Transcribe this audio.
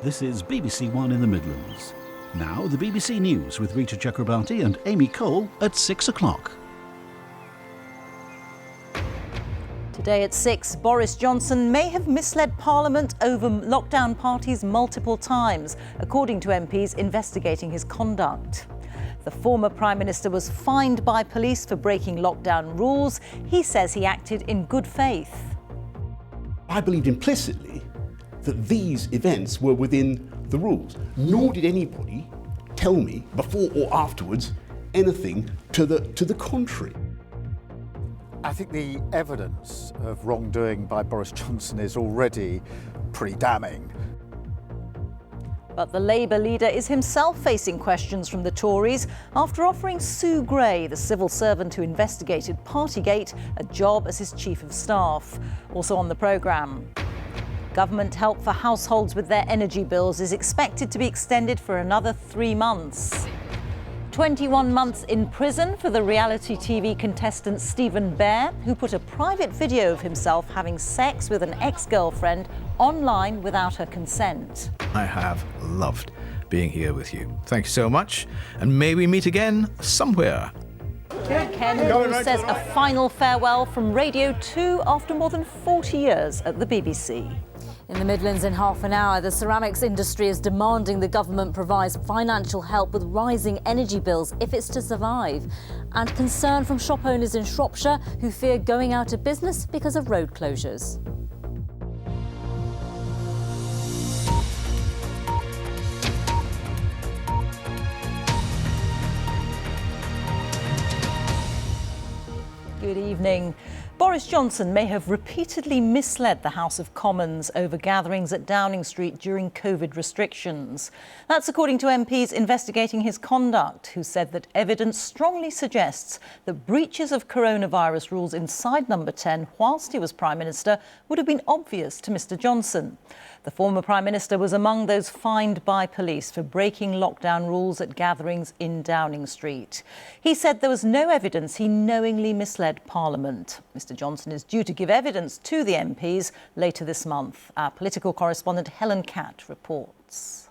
This is BBC One in the Midlands. Now the BBC News with Reeta Chakrabarti and Amy Cole at 6 o'clock. Today at 6, Boris Johnson may have misled Parliament over lockdown parties multiple times, according to MPs investigating his conduct. The former Prime Minister was fined by police for breaking lockdown rules. He says he acted in good faith. I believed implicitly that these events were within the rules, nor did anybody tell me before or afterwards anything to the contrary. I think the evidence of wrongdoing by Boris Johnson is already pretty damning. But the Labour leader is himself facing questions from the Tories after offering Sue Gray, the civil servant who investigated Partygate, a job as his chief of staff. Also on the programme, government help for households with their energy bills is expected to be extended for another 3 months. 21 months in prison for the reality TV contestant Stephen Bear, who put a private video of himself having sex with an ex-girlfriend online without her consent. I have loved being here with you. Thank you so much, and may we meet again somewhere. Ken says a final farewell from Radio 2 after more than 40 years at the BBC. In the Midlands in half an hour, the ceramics industry is demanding the government provides financial help with rising energy bills if it's to survive. And concern from shop owners in Shropshire who fear going out of business because of road closures. Good evening. Boris Johnson may have repeatedly misled the House of Commons over gatherings at Downing Street during COVID restrictions. That's according to MPs investigating his conduct, who said that evidence strongly suggests that breaches of coronavirus rules inside Number 10 whilst he was Prime Minister would have been obvious to Mr Johnson. The former Prime Minister was among those fined by police for breaking lockdown rules at gatherings in Downing Street. He said there was no evidence he knowingly misled Parliament. Mr Johnson is due to give evidence to the MPs later this month. Our political correspondent Helen Catt reports.